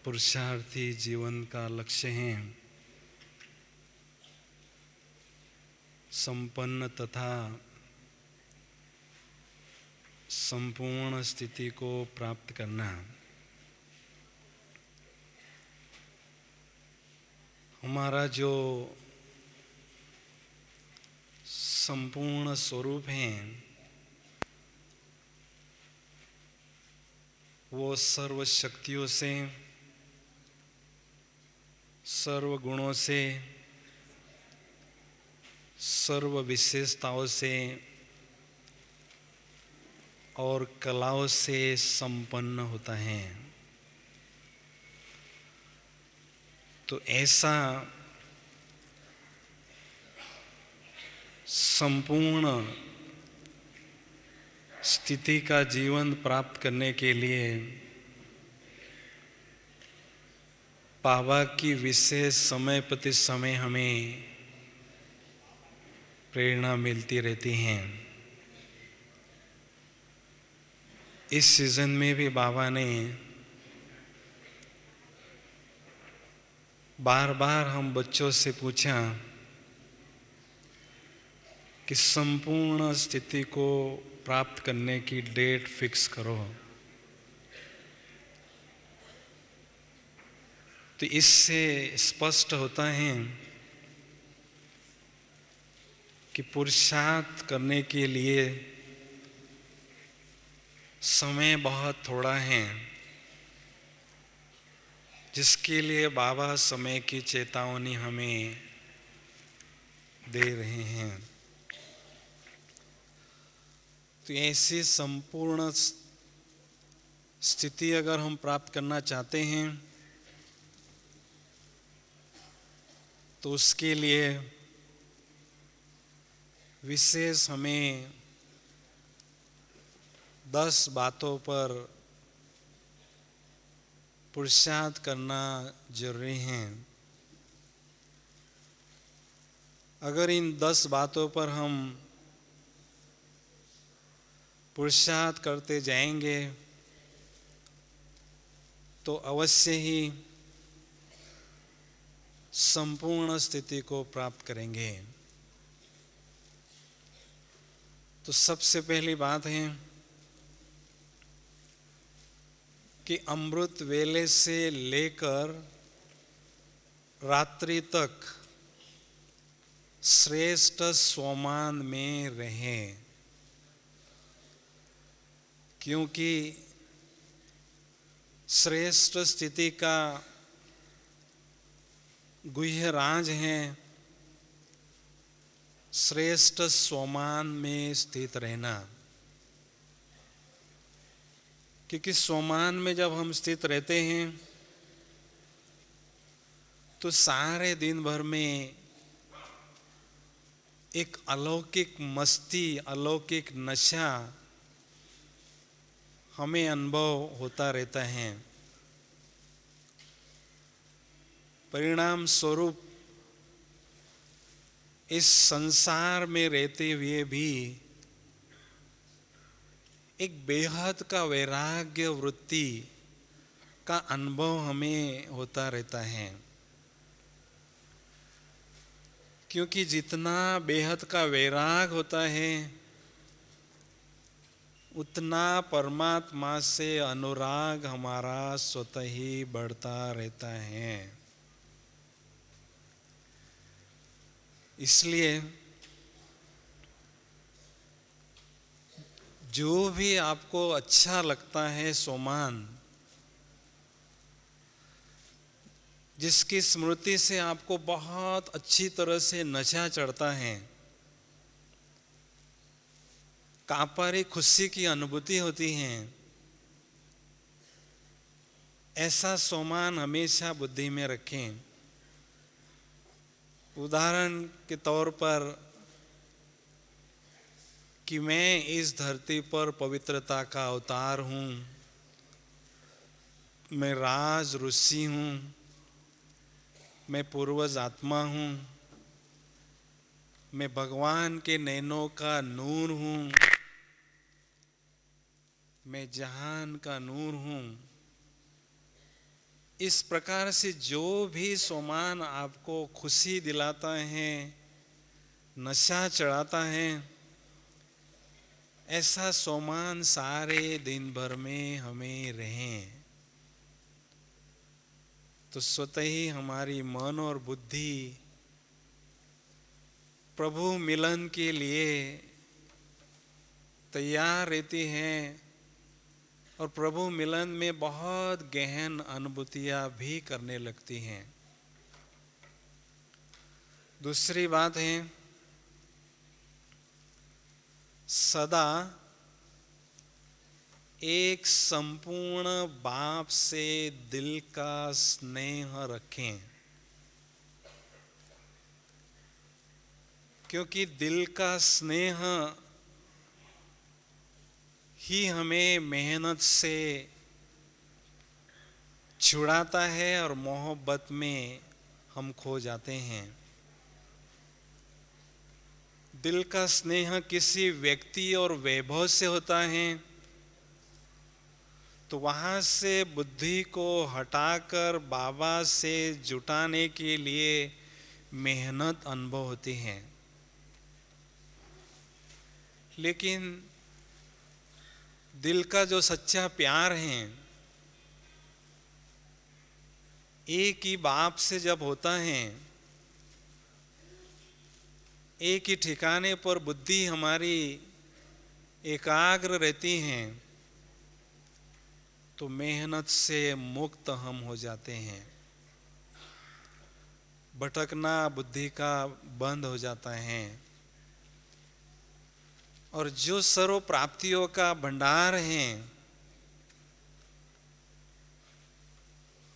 पुरुषार्थी जीवन का लक्ष्य है संपन्न तथा संपूर्ण स्थिति को प्राप्त करना। हमारा जो संपूर्ण स्वरूप है वो सर्व शक्तियों से, सर्व गुणों से, सर्व विशेषताओं से और कलाओं से संपन्न होता है। तो ऐसा संपूर्ण स्थिति का जीवन प्राप्त करने के लिए बाबा की विशेष समय प्रति समय हमें प्रेरणा मिलती रहती है। इस सीजन में भी बाबा ने बार बार हम बच्चों से पूछा कि संपूर्ण स्थिति को प्राप्त करने की डेट फिक्स करो। तो इससे स्पष्ट होता है कि पुरुषार्थ करने के लिए समय बहुत थोड़ा है, जिसके लिए बाबा समय की चेतावनी हमें दे रहे हैं। तो ऐसी संपूर्ण स्थिति अगर हम प्राप्त करना चाहते हैं तो उसके लिए विशेष हमें 10 बातों पर पुरुषार्थ करना जरूरी है। अगर इन 10 बातों पर हम पुरुषार्थ करते जाएंगे तो अवश्य ही संपूर्ण स्थिति को प्राप्त करेंगे। तो सबसे पहली बात है कि अमृत वेले से लेकर रात्रि तक श्रेष्ठ सोमान में रहें, क्योंकि श्रेष्ठ स्थिति का गुह्य राज है श्रेष्ठ सोमान में स्थित रहना। क्योंकि सोमान में जब हम स्थित रहते हैं तो सारे दिन भर में एक अलौकिक मस्ती, अलौकिक नशा हमें अनुभव होता रहता है। परिणाम स्वरूप इस संसार में रहते हुए भी एक बेहद का वैराग्य वृत्ति का अनुभव हमें होता रहता है। क्योंकि जितना बेहद का वैराग होता है उतना परमात्मा से अनुराग हमारा स्वतः ही बढ़ता रहता है। इसलिए जो भी आपको अच्छा लगता है सोमान, जिसकी स्मृति से आपको बहुत अच्छी तरह से नशा चढ़ता है, कापारी खुशी की अनुभूति होती है, ऐसा सोमान हमेशा बुद्धि में रखें। उदाहरण के तौर पर कि मैं इस धरती पर पवित्रता का अवतार हूँ, मैं राज ऋषि हूँ, मैं पूर्वज आत्मा हूँ, मैं भगवान के नैनों का नूर हूँ, मैं जहान का नूर हूँ। इस प्रकार से जो भी सामान आपको खुशी दिलाता है, नशा चढ़ाता है, ऐसा सामान सारे दिन भर में हमें रहें तो स्वतः ही हमारी मन और बुद्धि प्रभु मिलन के लिए तैयार रहती है और प्रभु मिलन में बहुत गहन अनुभूतियां भी करने लगती हैं। दूसरी बात है, सदा एक संपूर्ण बाप से दिल का स्नेह रखें, क्योंकि दिल का स्नेह ही हमें मेहनत से छुड़ाता है और मोहब्बत में हम खो जाते हैं। दिल का स्नेह किसी व्यक्ति और वैभव से होता है तो वहां से बुद्धि को हटाकर बाबा से जुटाने के लिए मेहनत अनुभव होती है। लेकिन दिल का जो सच्चा प्यार है एक ही बाप से जब होता है, एक ही ठिकाने पर बुद्धि हमारी एकाग्र रहती है तो मेहनत से मुक्त हम हो जाते हैं। भटकना बुद्धि का बंद हो जाता है और जो सर्व प्राप्तियों का भंडार है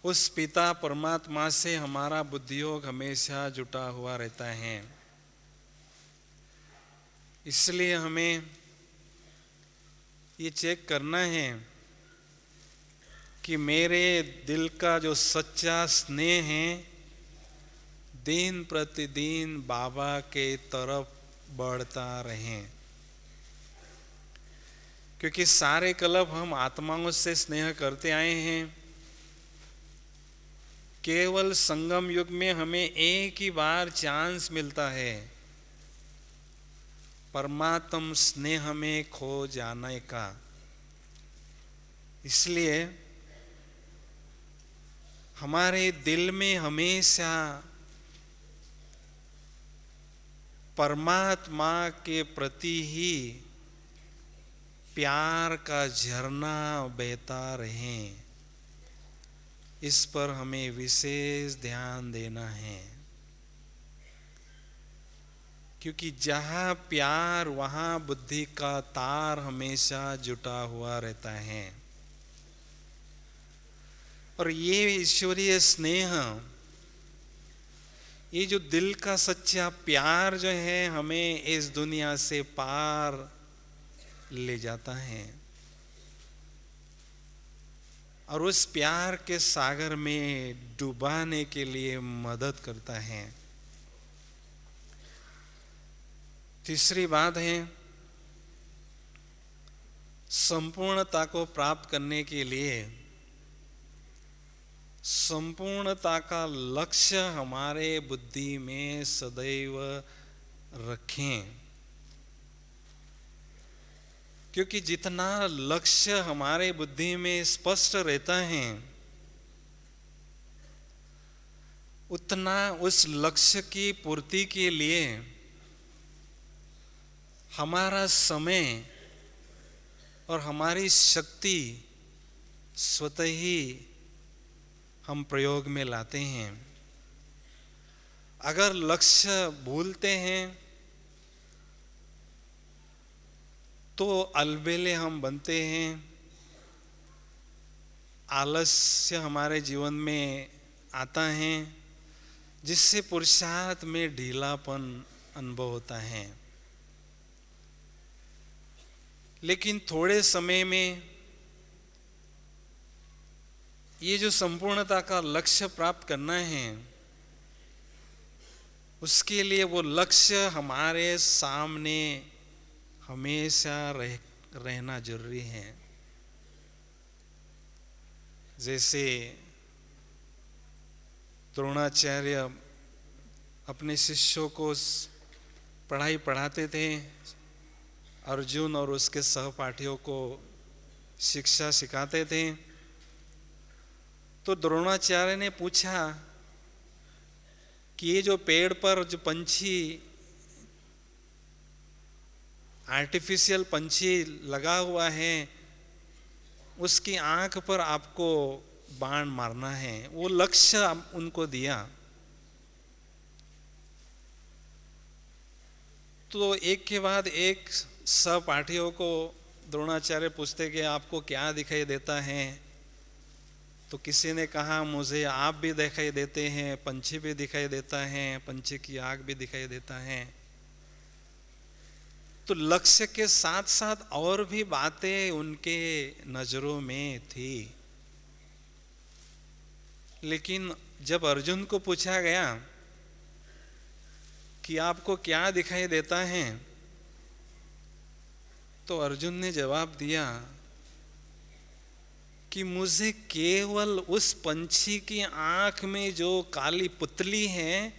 उस पिता परमात्मा से हमारा बुद्धियोग हमेशा जुटा हुआ रहता है। इसलिए हमें ये चेक करना है कि मेरे दिल का जो सच्चा स्नेह है दिन प्रतिदिन बाबा के तरफ बढ़ता रहे, क्योंकि सारे कल्प हम आत्माओं से स्नेह करते आए हैं। केवल संगम युग में हमें एक ही बार चांस मिलता है परमात्म स्नेह में खो जाने का। इसलिए हमारे दिल में हमेशा परमात्मा के प्रति ही प्यार का झरना बहता रहे, इस पर हमें विशेष ध्यान देना है। क्योंकि जहां प्यार वहां बुद्धि का तार हमेशा जुटा हुआ रहता है और ये ईश्वरीय स्नेह, ये जो दिल का सच्चा प्यार जो है हमें इस दुनिया से पार ले जाता है और उस प्यार के सागर में डुबाने के लिए मदद करता है। तीसरी बात है, संपूर्णता को प्राप्त करने के लिए संपूर्णता का लक्ष्य हमारे बुद्धि में सदैव रखें, क्योंकि जितना लक्ष्य हमारे बुद्धि में स्पष्ट रहता है उतना उस लक्ष्य की पूर्ति के लिए हमारा समय और हमारी शक्ति स्वतः ही हम प्रयोग में लाते हैं। अगर लक्ष्य भूलते हैं तो अलबेले हम बनते हैं, आलस्य हमारे जीवन में आता है जिससे पुरुषार्थ में ढीलापन अनुभव होता है। लेकिन थोड़े समय में ये जो संपूर्णता का लक्ष्य प्राप्त करना है उसके लिए वो लक्ष्य हमारे सामने हमेशा रहना जरूरी है। जैसे द्रोणाचार्य अपने शिष्यों को पढ़ाई पढ़ाते थे, अर्जुन और उसके सहपाठियों को शिक्षा सिखाते थे। तो द्रोणाचार्य ने पूछा कि ये जो पेड़ पर जो पंछी, आर्टिफिशियल पंछी लगा हुआ है, उसकी आंख पर आपको बाण मारना है, वो लक्ष्य उनको दिया। तो एक के बाद एक सहपाठियों को द्रोणाचार्य पूछते कि आपको क्या दिखाई देता है। तो किसी ने कहा मुझे आप भी दिखाई देते हैं, पंछी भी दिखाई देता है, पंछी की आंख भी दिखाई देता है। तो लक्ष्य के साथ साथ और भी बातें उनके नजरों में थी। लेकिन जब अर्जुन को पूछा गया कि आपको क्या दिखाई देता है, तो अर्जुन ने जवाब दिया कि मुझे केवल उस पंछी की आंख में जो काली पुतली है,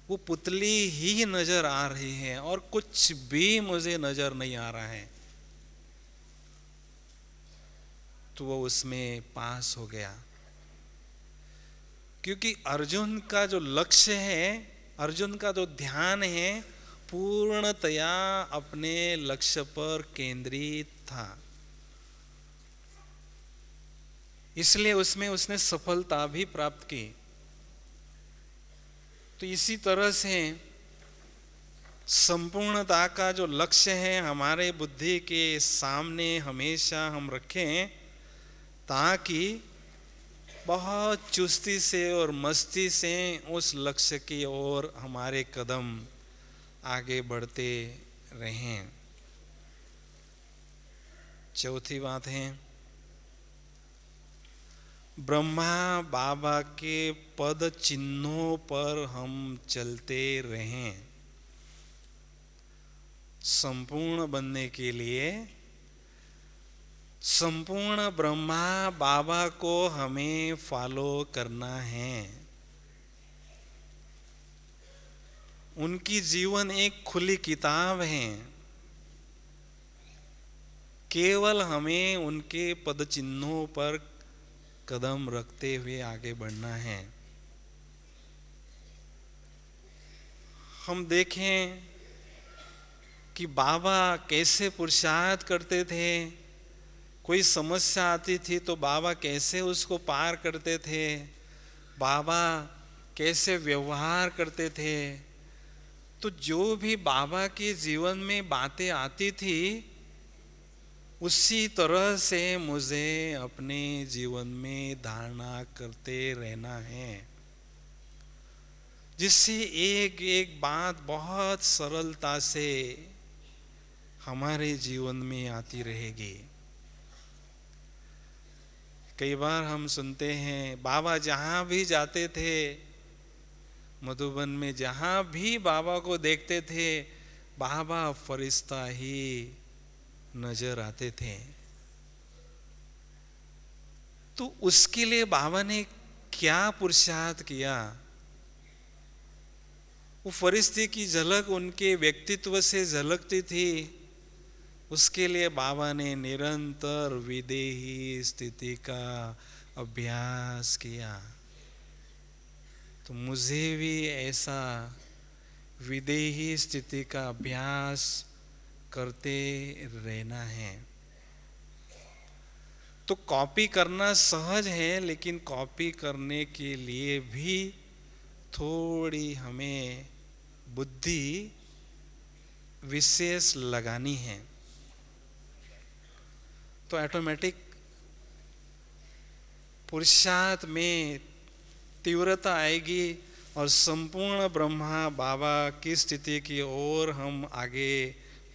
वो पुतली ही नजर आ रही है और कुछ भी मुझे नजर नहीं आ रहा है। तो वो उसमें पास हो गया, क्योंकि अर्जुन का जो लक्ष्य है, अर्जुन का जो ध्यान है, पूर्णतया अपने लक्ष्य पर केंद्रित था। इसलिए उसमें उसने सफलता भी प्राप्त की। तो इसी तरह से संपूर्णता का जो लक्ष्य है हमारे बुद्धि के सामने हमेशा हम रखें, ताकि बहुत चुस्ती से और मस्ती से उस लक्ष्य की ओर हमारे कदम आगे बढ़ते रहें। चौथी बात है, ब्रह्मा बाबा के पद चिन्हों पर हम चलते रहें। संपूर्ण बनने के लिए संपूर्ण ब्रह्मा बाबा को हमें फॉलो करना है। उनकी जीवन एक खुली किताब है, केवल हमें उनके पद चिन्हों पर कदम रखते हुए आगे बढ़ना है। हम देखें कि बाबा कैसे पुरुषार्थ करते थे। कोई समस्या आती थी तो बाबा कैसे उसको पार करते थे, बाबा कैसे व्यवहार करते थे। तो जो भी बाबा के जीवन में बातें आती थी, उसी तरह से मुझे अपने जीवन में धारणा करते रहना है, जिससे एक एक बात बहुत सरलता से हमारे जीवन में आती रहेगी। कई बार हम सुनते हैं बाबा जहां भी जाते थे, मधुबन में जहां भी बाबा को देखते थे, बाबा फरिश्ता ही नजर आते थे। तो उसके लिए बाबा ने क्या पुरुषार्थ किया, वो फरिश्ते की झलक उनके व्यक्तित्व से झलकती थी। उसके लिए बाबा ने निरंतर विदेही स्थिति का अभ्यास किया। तो मुझे भी ऐसा विदेही स्थिति का अभ्यास करते रहना है। तो कॉपी करना सहज है, लेकिन कॉपी करने के लिए भी थोड़ी हमें बुद्धि विशेष लगानी है, तो ऑटोमेटिक पुरुषार्थ में तीव्रता आएगी और संपूर्ण ब्रह्मा बाबा की स्थिति की ओर हम आगे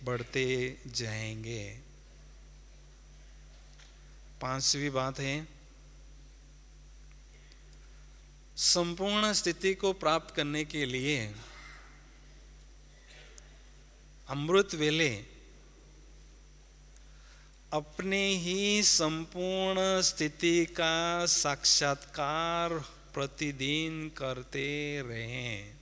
बढ़ते जाएंगे। पांचवी बात है, संपूर्ण स्थिति को प्राप्त करने के लिए अमृत वेले अपने ही संपूर्ण स्थिति का साक्षात्कार प्रतिदिन करते रहें।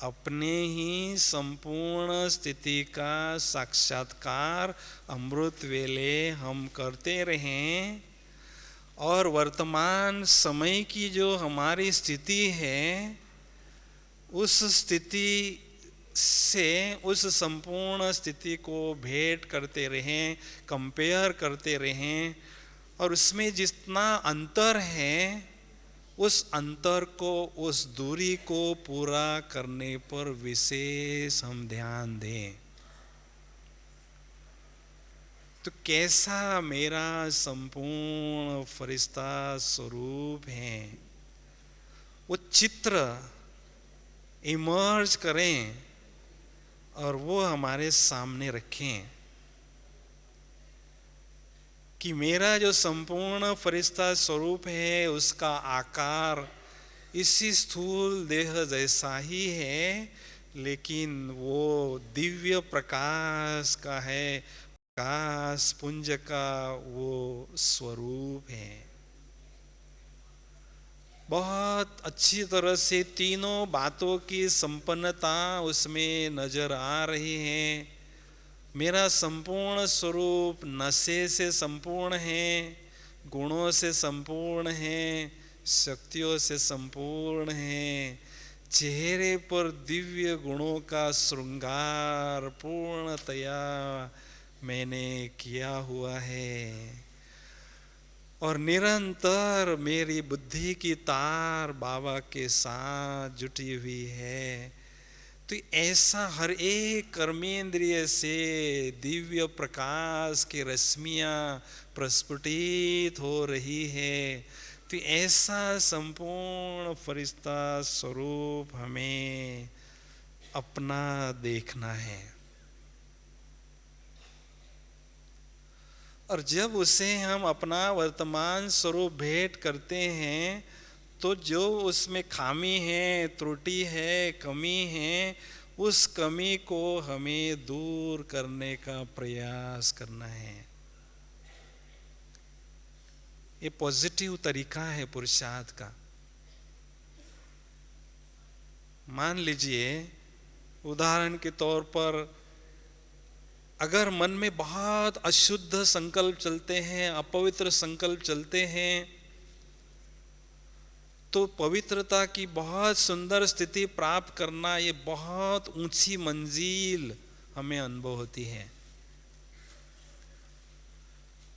अपने ही संपूर्ण स्थिति का साक्षात्कार अमृत वेले हम करते रहें और वर्तमान समय की जो हमारी स्थिति है उस स्थिति से उस संपूर्ण स्थिति को भेंट करते रहें, कंपेयर करते रहें और उसमें जितना अंतर है उस अंतर को, उस दूरी को पूरा करने पर विशेष हम ध्यान दें। तो कैसा मेरा संपूर्ण फरिश्ता स्वरूप है, वो चित्र इमर्ज करें और वो हमारे सामने रखें कि मेरा जो संपूर्ण फरिश्ता स्वरूप है उसका आकार इसी स्थूल देह जैसा ही है, लेकिन वो दिव्य प्रकाश का है, प्रकाश पुंज का वो स्वरूप है। बहुत अच्छी तरह से तीनों बातों की संपन्नता उसमें नजर आ रही है। मेरा संपूर्ण स्वरूप नशे से संपूर्ण है, गुणों से संपूर्ण है, शक्तियों से संपूर्ण है। चेहरे पर दिव्य गुणों का श्रृंगार पूर्णतया मैंने किया हुआ है और निरंतर मेरी बुद्धि की तार बाबा के साथ जुटी हुई है। तो ऐसा हर एक कर्मेंद्रिय से दिव्य प्रकाश की रश्मियां प्रस्फुटित हो रही है। तो ऐसा संपूर्ण फरिश्ता स्वरूप हमें अपना देखना है और जब उसे हम अपना वर्तमान स्वरूप भेंट करते हैं तो जो उसमें खामी है, त्रुटि है, कमी है, उस कमी को हमें दूर करने का प्रयास करना है। ये पॉजिटिव तरीका है पुरुषार्थ का। मान लीजिए उदाहरण के तौर पर अगर मन में बहुत अशुद्ध संकल्प चलते हैं, अपवित्र संकल्प चलते हैं, तो पवित्रता की बहुत सुंदर स्थिति प्राप्त करना ये बहुत ऊंची मंजिल हमें अनुभव होती है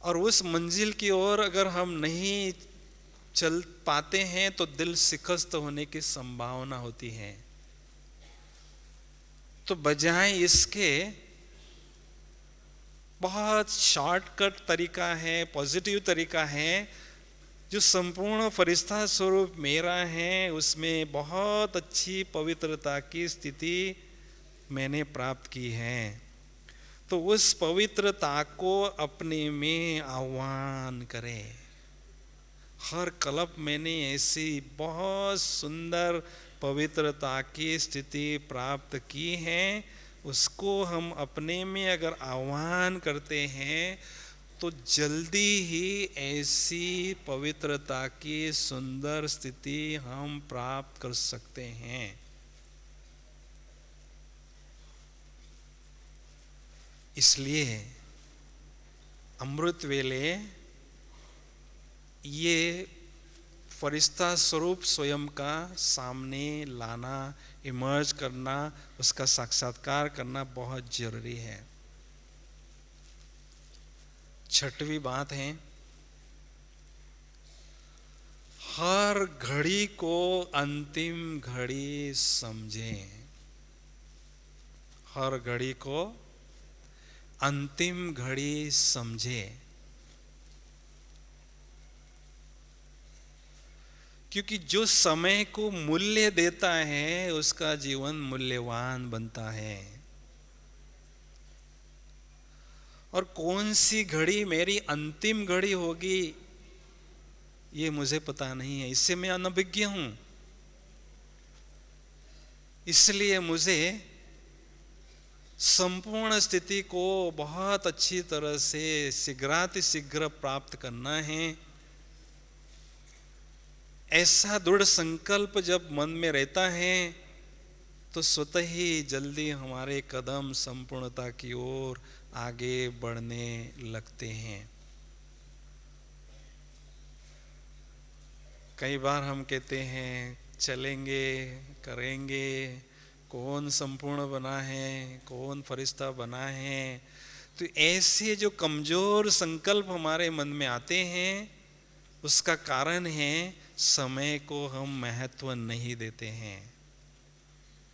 और उस मंजिल की ओर अगर हम नहीं चल पाते हैं तो दिल शिकस्त होने की संभावना होती है। तो बजाय इसके बहुत शॉर्टकट तरीका है, पॉजिटिव तरीका है, जो संपूर्ण फरिश्ता स्वरूप मेरा है उसमें बहुत अच्छी पवित्रता की स्थिति मैंने प्राप्त की है। तो उस पवित्रता को अपने में आह्वान करें। हर कल्प मैंने ऐसी बहुत सुंदर पवित्रता की स्थिति प्राप्त की है, उसको हम अपने में अगर आह्वान करते हैं तो जल्दी ही ऐसी पवित्रता की सुंदर स्थिति हम प्राप्त कर सकते हैं। इसलिए अमृत वेले ये फरिश्ता स्वरूप स्वयं का सामने लाना, इमर्ज करना, उसका साक्षात्कार करना बहुत जरूरी है। छठवीं बात है, हर घड़ी को अंतिम घड़ी समझें। हर घड़ी को अंतिम घड़ी समझें, क्योंकि जो समय को मूल्य देता है उसका जीवन मूल्यवान बनता है। और कौन सी घड़ी मेरी अंतिम घड़ी होगी ये मुझे पता नहीं है, इससे मैं अनभिज्ञ हूं। इसलिए मुझे संपूर्ण स्थिति को बहुत अच्छी तरह से शीघ्रातिशीघ्र प्राप्त करना है ऐसा दृढ़ संकल्प जब मन में रहता है तो स्वतः ही जल्दी हमारे कदम संपूर्णता की ओर आगे बढ़ने लगते हैं। कई बार हम कहते हैं चलेंगे, करेंगे, कौन संपूर्ण बना है, कौन फरिश्ता बना है। तो ऐसे जो कमजोर संकल्प हमारे मन में आते हैं, उसका कारण है समय को हम महत्व नहीं देते हैं।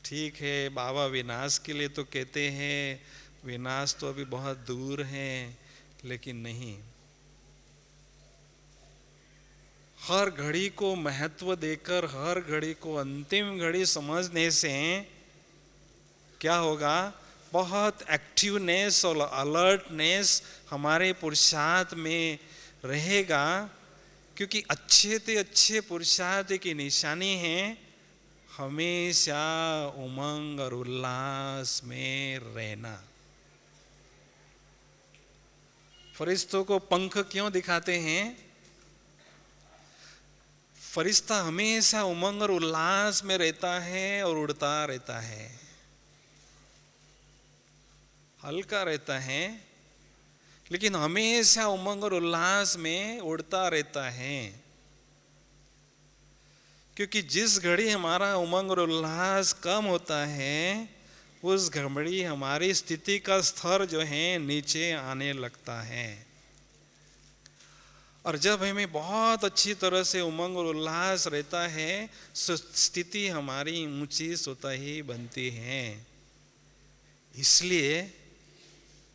ठीक है, बाबा विनाश के लिए तो कहते हैं, विनाश तो अभी बहुत दूर है, लेकिन नहीं। हर घड़ी को महत्व देकर, हर घड़ी को अंतिम घड़ी समझने से क्या होगा, बहुत एक्टिवनेस और अलर्टनेस हमारे पुरुषार्थ में रहेगा। क्योंकि अच्छे से अच्छे पुरुषार्थ की निशानी है हमेशा उमंग और उल्लास में रहना। फरिश्तों को पंख क्यों दिखाते हैं? फरिश्ता हमेशा उमंग और उल्लास में रहता है और उड़ता रहता है, हल्का रहता है, लेकिन हमेशा उमंग और उल्लास में उड़ता रहता है। क्योंकि जिस घड़ी हमारा उमंग और उल्लास कम होता है, उस घड़ी हमारी स्थिति का स्तर जो है नीचे आने लगता है। और जब हमें बहुत अच्छी तरह से उमंग और उल्लास रहता है, स्थिति हमारी ऊंची स्वतः ही बनती है। इसलिए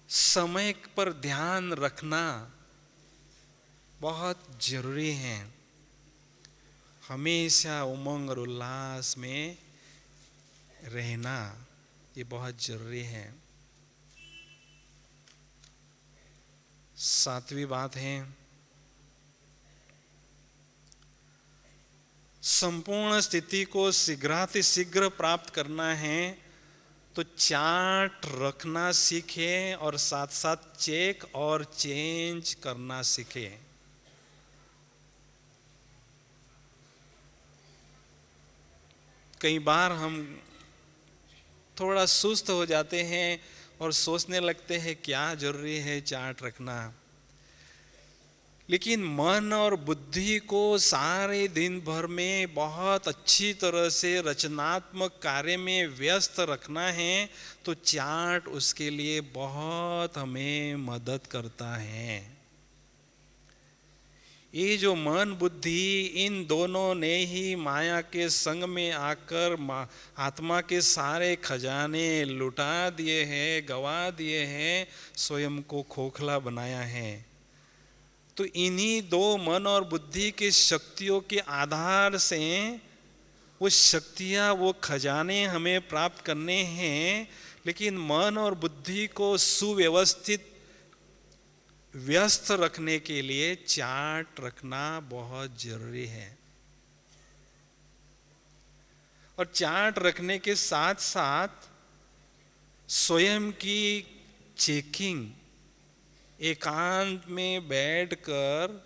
समय पर ध्यान रखना बहुत जरूरी है। हमेशा उमंग और उल्लास में रहना ये बहुत जरूरी है। सातवीं बात है, संपूर्ण स्थिति को शीघ्र प्राप्त करना है तो चार्ट रखना सीखे और साथ साथ चेक और चेंज करना सीखे। कई बार हम थोड़ा सुस्त हो जाते हैं और सोचने लगते हैं क्या जरूरी है चार्ट रखना। लेकिन मन और बुद्धि को सारे दिन भर में बहुत अच्छी तरह से रचनात्मक कार्य में व्यस्त रखना है तो चार्ट उसके लिए बहुत हमें मदद करता है। ये जो मन बुद्धि इन दोनों ने ही माया के संग में आकर आत्मा के सारे खजाने लुटा दिए हैं, गवा दिए हैं, स्वयं को खोखला बनाया है। तो इन्हीं दो मन और बुद्धि की शक्तियों के आधार से वो शक्तियां, वो खजाने हमें प्राप्त करने हैं। लेकिन मन और बुद्धि को सुव्यवस्थित व्यस्त रखने के लिए चार्ट रखना बहुत जरूरी है। और चार्ट रखने के साथ साथ स्वयं की चेकिंग, एकांत में बैठकर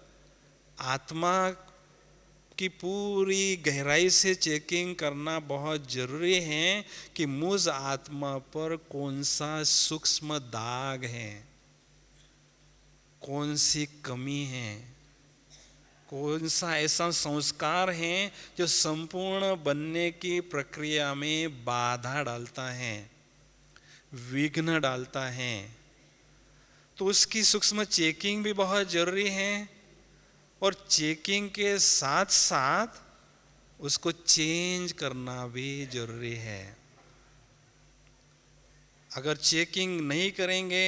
आत्मा की पूरी गहराई से चेकिंग करना बहुत जरूरी है कि मुझ आत्मा पर कौन सा सूक्ष्म दाग है, कौन सी कमी है, कौन सा ऐसा संस्कार है जो संपूर्ण बनने की प्रक्रिया में बाधा डालता है, विघ्न डालता है। तो उसकी सूक्ष्म चेकिंग भी बहुत जरूरी है। और चेकिंग के साथ साथ उसको चेंज करना भी जरूरी है। अगर चेकिंग नहीं करेंगे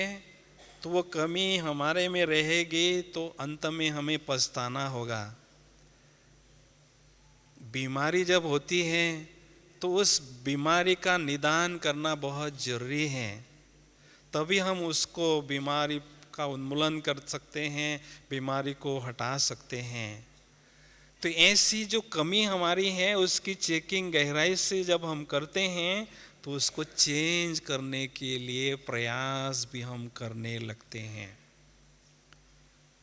तो वो कमी हमारे में रहेगी तो अंत में हमें पछताना होगा। बीमारी जब होती है तो उस बीमारी का निदान करना बहुत जरूरी है, तभी हम उसको बीमारी का उन्मूलन कर सकते हैं, बीमारी को हटा सकते हैं। तो ऐसी जो कमी हमारी है उसकी चेकिंग गहराई से जब हम करते हैं तो उसको चेंज करने के लिए प्रयास भी हम करने लगते हैं,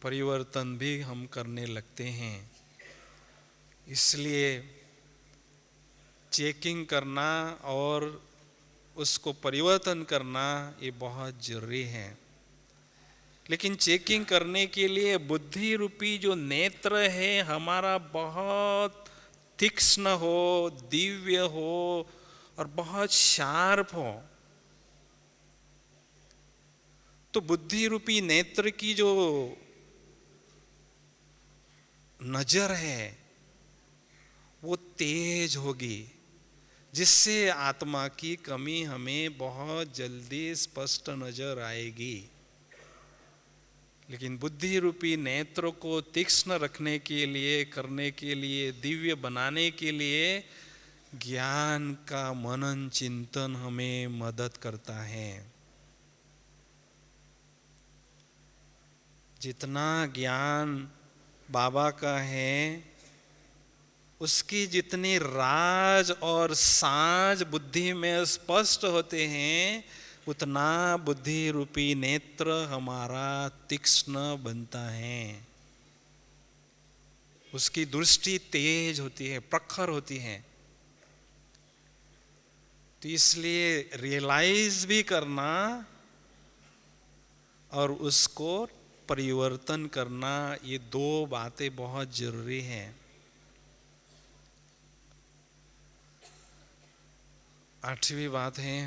परिवर्तन भी हम करने लगते हैं। इसलिए चेकिंग करना और उसको परिवर्तन करना ये बहुत जरूरी है। लेकिन चेकिंग करने के लिए बुद्धि रूपी जो नेत्र है हमारा बहुत तीक्ष्ण हो, दिव्य हो और बहुत शार्प हो। तो बुद्धि रूपी नेत्र की जो नजर है वो तेज होगी, जिससे आत्मा की कमी हमें बहुत जल्दी स्पष्ट नजर आएगी। लेकिन बुद्धि रूपी नेत्र को तीक्ष्ण रखने के लिए, करने के लिए, दिव्य बनाने के लिए ज्ञान का मनन चिंतन हमें मदद करता है। जितना ज्ञान बाबा का है उसकी जितनी राज और साज बुद्धि में स्पष्ट होते हैं उतना बुद्धि रूपी नेत्र हमारा तीक्ष्ण बनता है। उसकी दृष्टि तेज होती है, प्रखर होती है। तो इसलिए रियलाइज भी करना और उसको परिवर्तन करना, ये दो बातें बहुत जरूरी हैं। आठवीं बात है,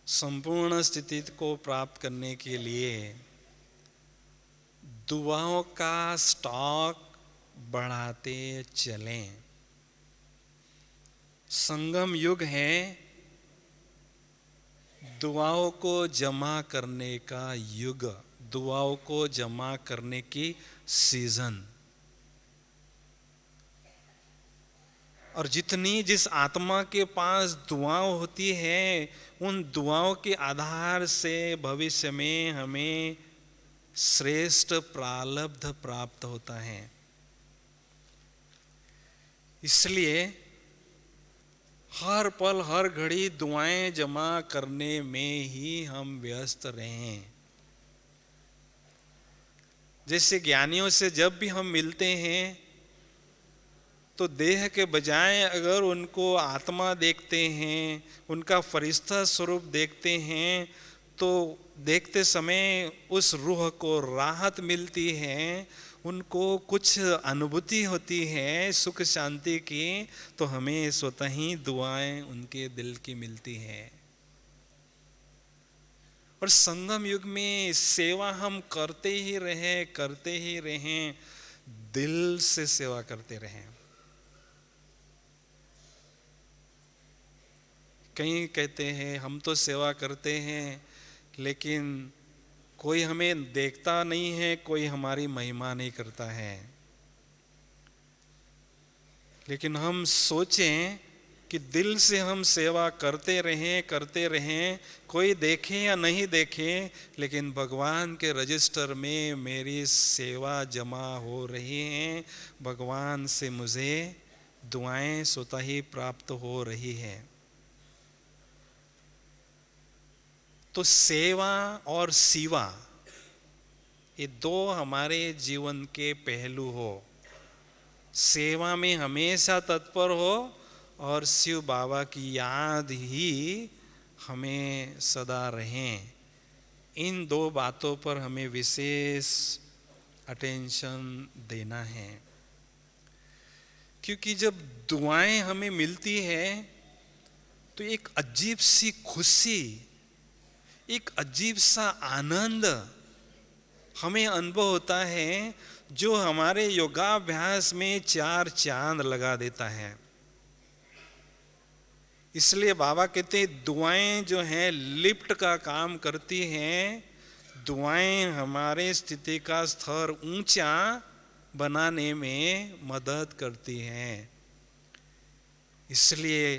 संपूर्ण स्थिति को प्राप्त करने के लिए दुआओं का स्टॉक बढ़ाते चलें। संगम युग है दुआओं को जमा करने का युग, दुआओं को जमा करने की सीजन। और जिस आत्मा के पास दुआएं होती है उन दुआओं के आधार से भविष्य में हमें श्रेष्ठ प्रारब्ध प्राप्त होता है। इसलिए हर पल हर घड़ी दुआएं जमा करने में ही हम व्यस्त रहें। जैसे ज्ञानियों से जब भी हम मिलते हैं तो देह के बजाय अगर उनको आत्मा देखते हैं, उनका फरिश्ता स्वरूप देखते हैं, तो देखते समय उस रूह को राहत मिलती है, उनको कुछ अनुभूति होती है सुख शांति की, तो हमें स्वतः ही दुआएं उनके दिल की मिलती हैं। और संगम युग में सेवा हम करते ही रहें, दिल से सेवा करते रहें। कई कहते हैं हम तो सेवा करते हैं लेकिन कोई हमें देखता नहीं है, कोई हमारी महिमा नहीं करता है। लेकिन हम सोचें कि दिल से हम सेवा करते रहें, कोई देखे या नहीं देखे, लेकिन भगवान के रजिस्टर में मेरी सेवा जमा हो रही है, भगवान से मुझे दुआएं स्वतः ही प्राप्त हो रही है। तो सेवा और सीवा ये दो हमारे जीवन के पहलू हो। सेवा में हमेशा तत्पर हो और शिव बाबा की याद ही हमें सदा रहें। इन दो बातों पर हमें विशेष अटेंशन देना है, क्योंकि जब दुआएं हमें मिलती है तो एक अजीब सी खुशी, एक अजीब सा आनंद हमें अनुभव होता है जो हमारे योगाभ्यास में चार चांद लगा देता है। इसलिए बाबा कहते हैं दुआएं जो हैं लिफ्ट का काम करती हैं, दुआएं हमारे स्थिति का स्तर ऊंचा बनाने में मदद करती हैं। इसलिए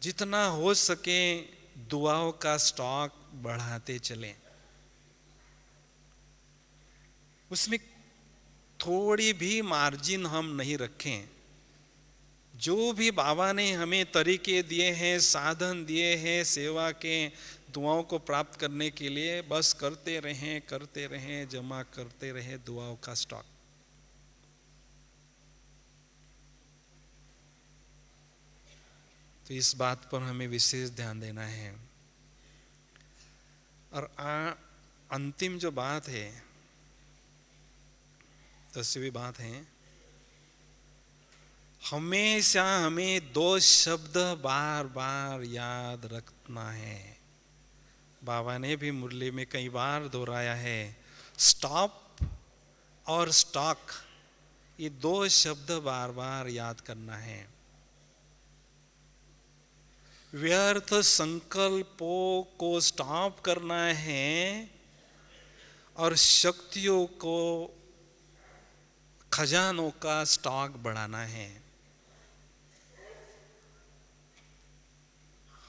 जितना हो सके दुआओं का स्टॉक बढ़ाते चलें। उसमें थोड़ी भी मार्जिन हम नहीं रखें। जो भी बाबा ने हमें तरीके दिए हैं, साधन दिए हैं सेवा के, दुआओं को प्राप्त करने के लिए बस करते रहें, जमा करते रहें दुआओं का स्टॉक। तो इस बात पर हमें विशेष ध्यान देना है। और अंतिम जो बात है, 10वीं बात है, हमेशा हमें 2 शब्द बार बार याद रखना है। बाबा ने भी मुरली में कई बार दोहराया है, स्टॉप और स्टॉक, ये 2 शब्द बार बार याद करना है। व्यर्थ संकल्पों को स्टॉप करना है और शक्तियों को, खजानों का स्टॉक बढ़ाना है।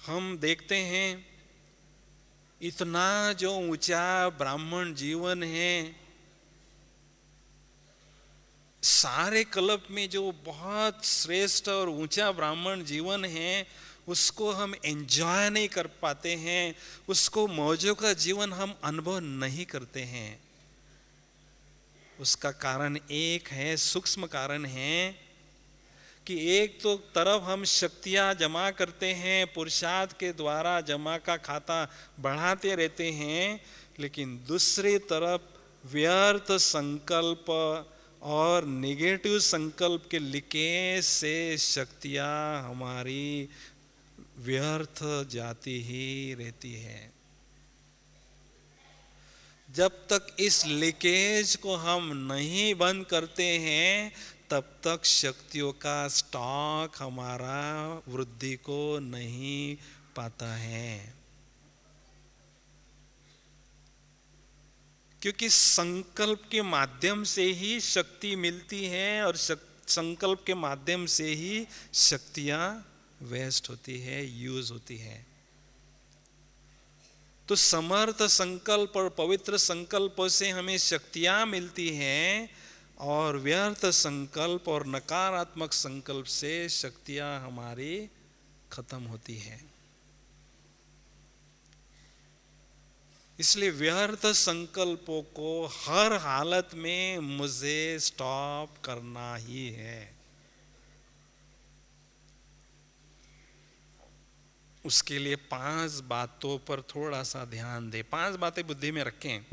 हम देखते हैं इतना जो ऊंचा ब्राह्मण जीवन है, सारे कल्प में जो बहुत श्रेष्ठ और ऊंचा ब्राह्मण जीवन है, उसको हम एंजॉय नहीं कर पाते हैं, उसको मौजों का जीवन हम अनुभव नहीं करते हैं। उसका कारण एक है, सूक्ष्म कारण है कि एक तो तरफ हम शक्तियां जमा करते हैं, पुरुषार्थ के द्वारा जमा का खाता बढ़ाते रहते हैं, लेकिन दूसरी तरफ व्यर्थ संकल्प और नेगेटिव संकल्प के लीकेज से शक्तियां हमारी व्यर्थ जाती ही रहती है। जब तक इस लीकेज को हम नहीं बंद करते हैं, तब तक शक्तियों का स्टॉक हमारा वृद्धि को नहीं पाता है। क्योंकि संकल्प के माध्यम से ही शक्ति मिलती है और संकल्प के माध्यम से ही शक्तियां वेस्ट होती है, यूज होती है। तो समर्थ संकल्प और पवित्र संकल्प से हमें शक्तियां मिलती हैं, और व्यर्थ संकल्प और नकारात्मक संकल्प से शक्तियां हमारी खत्म होती हैं। इसलिए व्यर्थ संकल्पों को हर हालत में मुझे स्टॉप करना ही है। उसके लिए 5 बातों पर थोड़ा सा ध्यान दें, 5 बातें बुद्धि में रखें।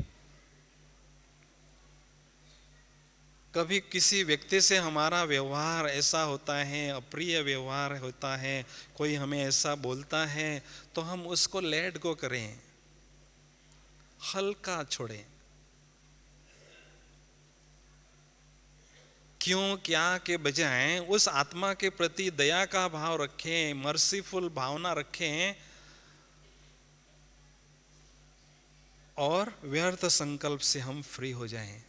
कभी किसी व्यक्ति से हमारा व्यवहार ऐसा होता है, अप्रिय व्यवहार होता है, कोई हमें ऐसा बोलता है, तो हम उसको लेट गो करें, हल्का छोड़ें। क्यों क्या के बजाय उस आत्मा के प्रति दया का भाव रखें, मर्सीफुल भावना रखें, और व्यर्थ संकल्प से हम फ्री हो जाएं।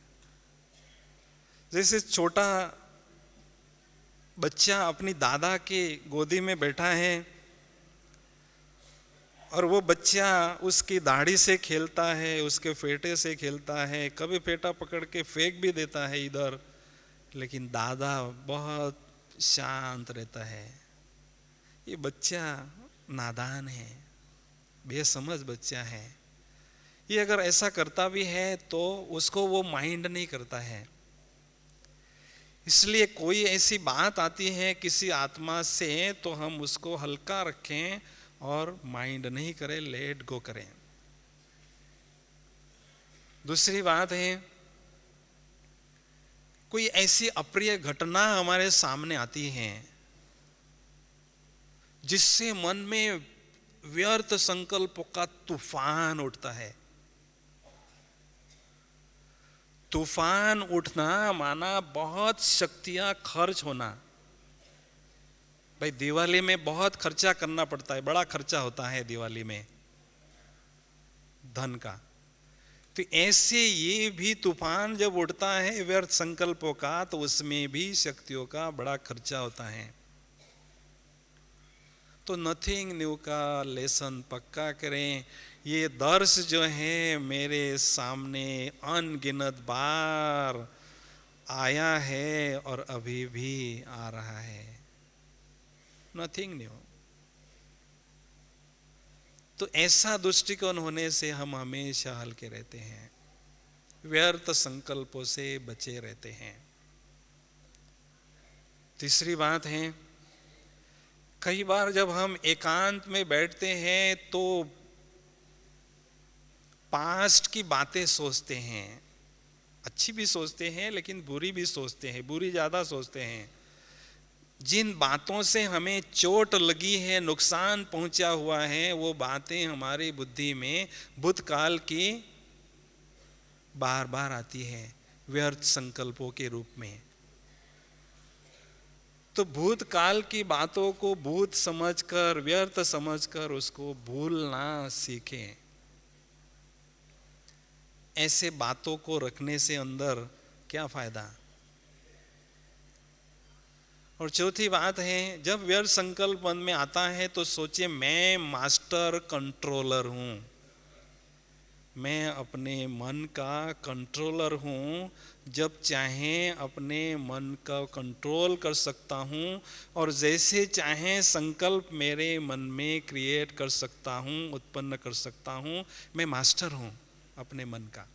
जैसे छोटा बच्चा अपनी दादा के गोदी में बैठा है और वो बच्चा उसकी दाढ़ी से खेलता है, उसके फेटे से खेलता है, कभी फेटा पकड़ के फेंक भी देता है इधर, लेकिन दादा बहुत शांत रहता है। ये बच्चा नादान है, बेसमझ बच्चा है। ये अगर ऐसा करता भी है तो उसको वो माइंड नहीं करता है। इसलिए कोई ऐसी बात आती है किसी आत्मा से, तो हम उसको हल्का रखें और माइंड नहीं करें, लेट गो करें। दूसरी बात है, कोई ऐसी अप्रिय घटना हमारे सामने आती है जिससे मन में व्यर्थ संकल्पों का तूफान उठता है। तूफान उठना माना बहुत शक्तियां खर्च होना। भाई दिवाली में बहुत खर्चा करना पड़ता है, बड़ा खर्चा होता है दिवाली में धन का। तो ऐसे ये भी तूफान जब उठता है व्यर्थ संकल्पों का, तो उसमें भी शक्तियों का बड़ा खर्चा होता है। तो नथिंग न्यू का लेसन पक्का करें। ये दर्श जो है मेरे सामने अनगिनत बार आया है और अभी भी आ रहा है। Nothing new. तो ऐसा दृष्टिकोण होने से हम हमेशा हल्के रहते हैं, व्यर्थ संकल्पों से बचे रहते हैं। तीसरी बात है, कई बार जब हम एकांत में बैठते हैं तो पास्ट की बातें सोचते हैं, अच्छी भी सोचते हैं लेकिन बुरी भी सोचते हैं, बुरी ज्यादा सोचते हैं। जिन बातों से हमें चोट लगी है, नुकसान पहुंचा हुआ है, वो बातें हमारी बुद्धि में भूतकाल की बार बार आती है व्यर्थ संकल्पों के रूप में। तो भूतकाल की बातों को भूत समझकर, व्यर्थ समझकर उसको भूलना सीखें। ऐसे बातों को रखने से अंदर क्या फायदा। और चौथी बात है, जब व्यर्थ संकल्प मन में आता है तो सोचिए मैं मास्टर कंट्रोलर हूं, मैं अपने मन का कंट्रोलर हूं, जब चाहें अपने मन का कंट्रोल कर सकता हूं और जैसे चाहें संकल्प मेरे मन में क्रिएट कर सकता हूं, उत्पन्न कर सकता हूं। मैं मास्टर हूं अपने मन का।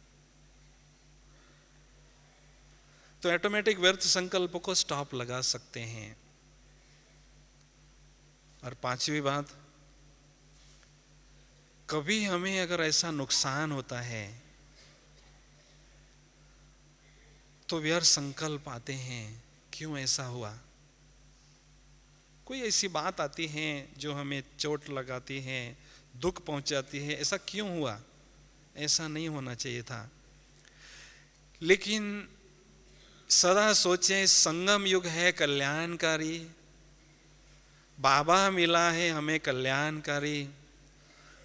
तो ऑटोमेटिक व्यर्थ संकल्प को स्टॉप लगा सकते हैं। और पांचवी बात, कभी हमें अगर ऐसा नुकसान होता है तो व्यर्थ संकल्प आते हैं, क्यों ऐसा हुआ। कोई ऐसी बात आती है जो हमें चोट लगाती है, दुख पहुंचाती है, ऐसा क्यों हुआ, ऐसा नहीं होना चाहिए था। लेकिन सदा सोचें संगम युग है कल्याणकारी, बाबा मिला है हमें कल्याणकारी,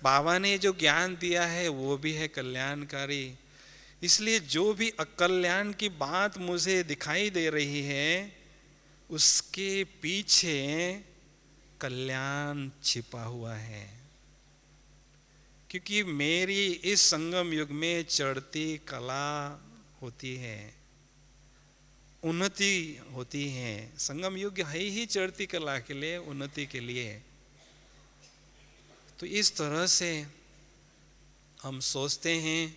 बाबा ने जो ज्ञान दिया है वो भी है कल्याणकारी। इसलिए जो भी अकल्याण की बात मुझे दिखाई दे रही है उसके पीछे कल्याण छिपा हुआ है, क्योंकि मेरी इस संगम युग में चढ़ती कला होती है, उन्नति होती है। संगम युग है ही चढ़ती कला के लिए, उन्नति के लिए। तो इस तरह से हम सोचते हैं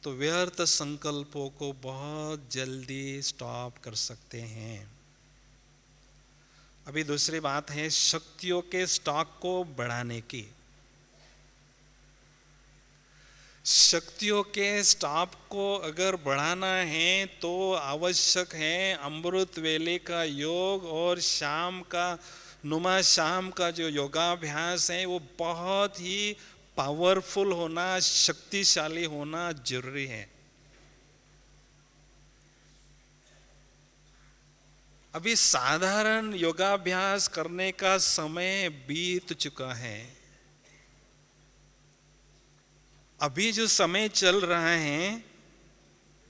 तो व्यर्थ संकल्पों को बहुत जल्दी स्टॉप कर सकते हैं। अभी दूसरी बात है शक्तियों के स्टॉक को बढ़ाने की। शक्तियों के स्टॉक को अगर बढ़ाना है तो आवश्यक है अमृत वेले का योग और शाम का नुमा शाम का जो योगाभ्यास है वो बहुत ही पावरफुल होना, शक्तिशाली होना जरूरी है। अभी साधारण योगाभ्यास करने का समय बीत चुका है। अभी जो समय चल रहा है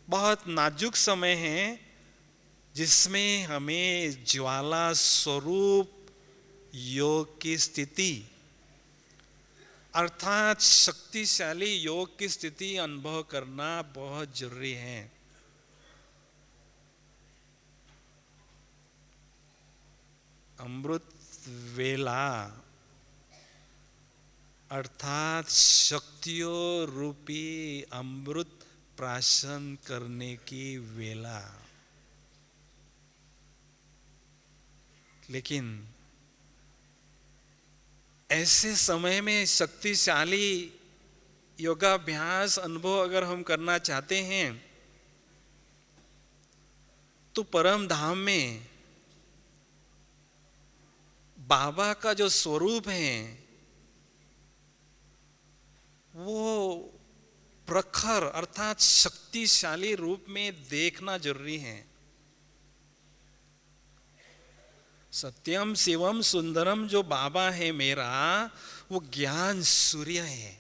बहुत नाजुक समय है, जिसमें हमें ज्वाला स्वरूप योग की स्थिति अर्थात शक्तिशाली योग की स्थिति अनुभव करना बहुत जरूरी है। अमृत वेला अर्थात शक्तियों रूपी अमृत प्राशन करने की वेला। लेकिन ऐसे समय में शक्तिशाली योगाभ्यास अनुभव अगर हम करना चाहते हैं तो परम धाम में बाबा का जो स्वरूप है वो प्रखर अर्थात शक्तिशाली रूप में देखना जरूरी है। सत्यम शिवम सुंदरम जो बाबा है मेरा, वो ज्ञान सूर्य है,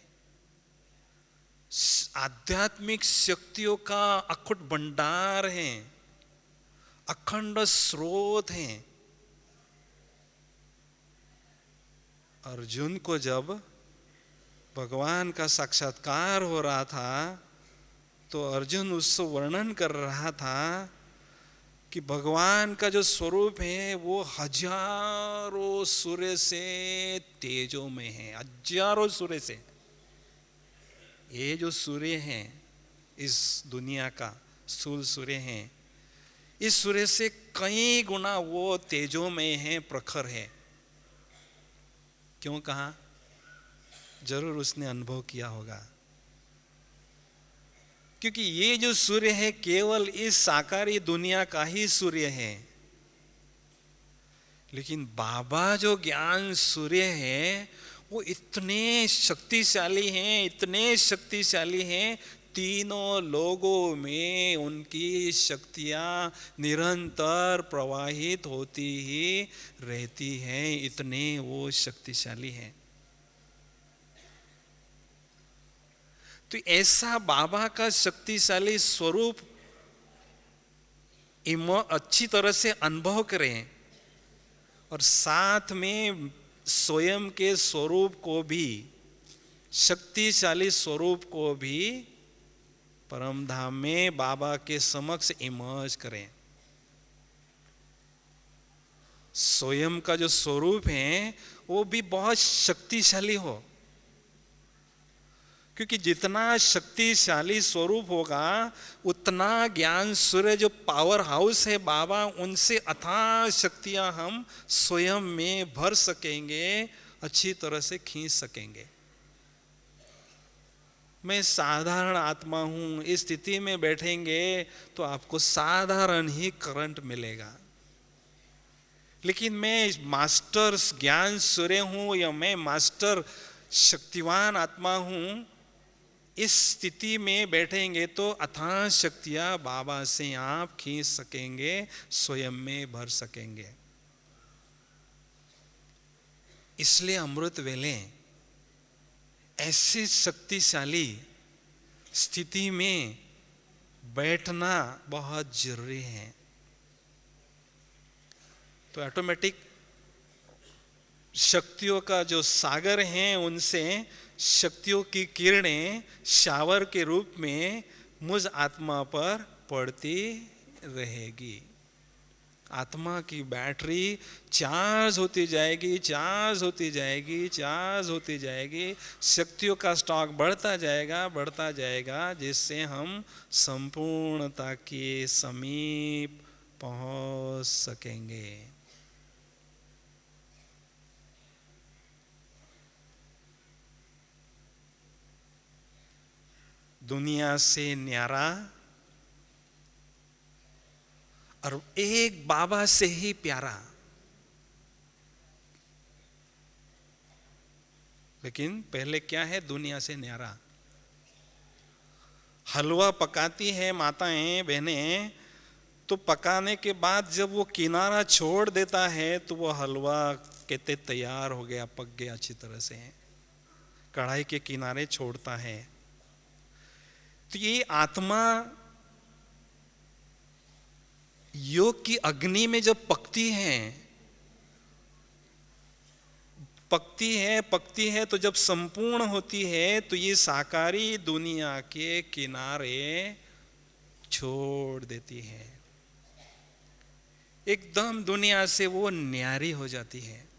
आध्यात्मिक शक्तियों का अखुट भंडार है, अखंड स्रोत है। अर्जुन को जब भगवान का साक्षात्कार हो रहा था तो अर्जुन उससे वर्णन कर रहा था कि भगवान का जो स्वरूप है वो हजारों सूर्य से तेजों में है, हजारों सूर्य से। ये जो सूर्य है इस दुनिया का स्थूल सूर्य है, इस सूर्य से कई गुना वो तेजों में है, प्रखर है। क्यों कहा? जरूर उसने अनुभव किया होगा। क्योंकि ये जो सूर्य है केवल इस साकारी दुनिया का ही सूर्य है, लेकिन बाबा जो ज्ञान सूर्य है वो इतने शक्तिशाली हैं, इतने शक्तिशाली हैं, तीनों लोगों में उनकी शक्तियां निरंतर प्रवाहित होती ही रहती हैं, इतने वो शक्तिशाली हैं। तो ऐसा बाबा का शक्तिशाली स्वरूप अच्छी तरह से अनुभव करें और साथ में स्वयं के स्वरूप को भी, शक्तिशाली स्वरूप को भी परम धाम में बाबा के समक्ष इमर्ज करें। स्वयं का जो स्वरूप है वो भी बहुत शक्तिशाली हो, क्योंकि जितना शक्तिशाली स्वरूप होगा उतना ज्ञान सूर्य जो पावर हाउस है बाबा, उनसे अथाह शक्तियां हम स्वयं में भर सकेंगे, अच्छी तरह से खींच सकेंगे। मैं साधारण आत्मा हूं, इस स्थिति में बैठेंगे तो आपको साधारण ही करंट मिलेगा। लेकिन मैं मास्टर ज्ञान सूर्य हूं या मैं मास्टर शक्तिवान आत्मा हूं, इस स्थिति में बैठेंगे तो अथाह शक्तियां बाबा से आप खींच सकेंगे, स्वयं में भर सकेंगे। इसलिए अमृत वेले ऐसी शक्तिशाली स्थिति में बैठना बहुत जरूरी है। तो ऑटोमेटिक शक्तियों का जो सागर है उनसे शक्तियों की किरणें शावर के रूप में मुझ आत्मा पर पड़ती रहेगी। आत्मा की बैटरी चार्ज होती जाएगी, चार्ज होती जाएगी, चार्ज होती जाएगी, शक्तियों का स्टॉक बढ़ता जाएगा, बढ़ता जाएगा, जिससे हम संपूर्णता के समीप पहुंच सकेंगे। दुनिया से न्यारा और एक बाबा से ही प्यारा। लेकिन पहले क्या है? दुनिया से न्यारा। हलवा पकाती है माताएं बहनें, तो पकाने के बाद जब वो किनारा छोड़ देता है तो वो हलवा कहते तैयार हो गया, पक गया अच्छी तरह से, कढ़ाई के किनारे छोड़ता है। तो ये आत्मा योग की अग्नि में जब पकती है तो जब संपूर्ण होती है तो ये साकारी दुनिया के किनारे छोड़ देती है, एकदम दुनिया से वो न्यारी हो जाती है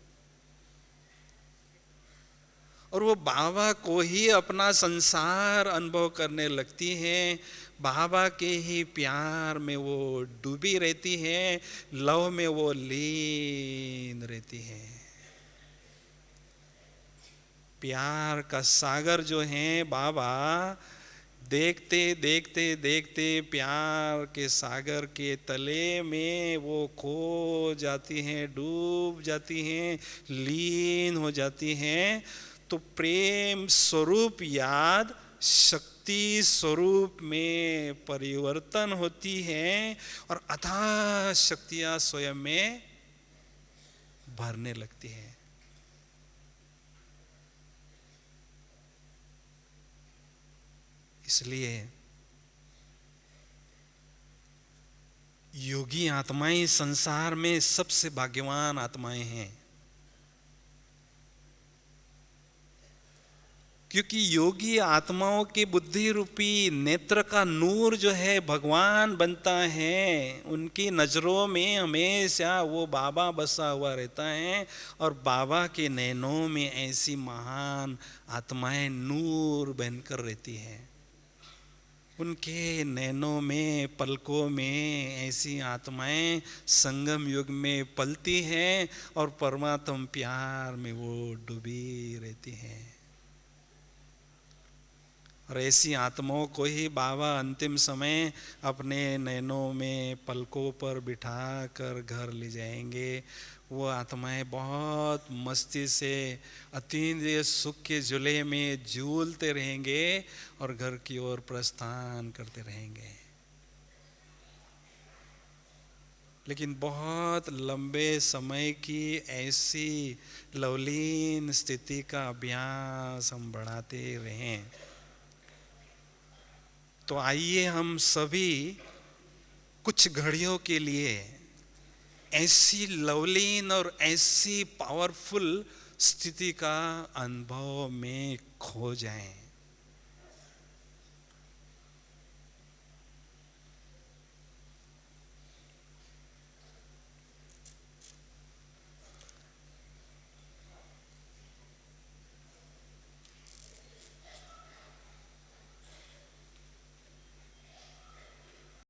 और वो बाबा को ही अपना संसार अनुभव करने लगती है। बाबा के ही प्यार में वो डूबी रहती है, लव में वो लीन रहती है। प्यार का सागर जो है बाबा, देखते देखते देखते प्यार के सागर के तले में वो खो जाती हैं, डूब जाती हैं, लीन हो जाती हैं। तो प्रेम स्वरूप याद शक्ति स्वरूप में परिवर्तन होती है और अथाह शक्तियां स्वयं में भरने लगती हैं। इसलिए योगी आत्माएं संसार में सबसे भाग्यवान आत्माएं हैं। क्योंकि योगी आत्माओं की बुद्धि रूपी नेत्र का नूर जो है भगवान बनता है, उनकी नजरों में हमेशा वो बाबा बसा हुआ रहता है, और बाबा के नैनों में ऐसी महान आत्माएं नूर बनकर रहती हैं। उनके नैनों में, पलकों में ऐसी आत्माएं संगम युग में पलती हैं और परमात्म प्यार में वो डूबी रहती हैं। और ऐसी आत्माओं को ही बाबा अंतिम समय अपने नैनों में पलकों पर बिठा कर घर ले जाएंगे। वो आत्माएं बहुत मस्ती से अतीन्द्रिय सुख के झूले में झूलते रहेंगे और घर की ओर प्रस्थान करते रहेंगे। लेकिन बहुत लंबे समय की ऐसी लवलीन स्थिति का अभ्यास हम बढ़ाते रहें, तो आइए हम सभी कुछ घड़ियों के लिए ऐसी लवलीन और ऐसी पावरफुल स्थिति का अनुभव में खो जाएं।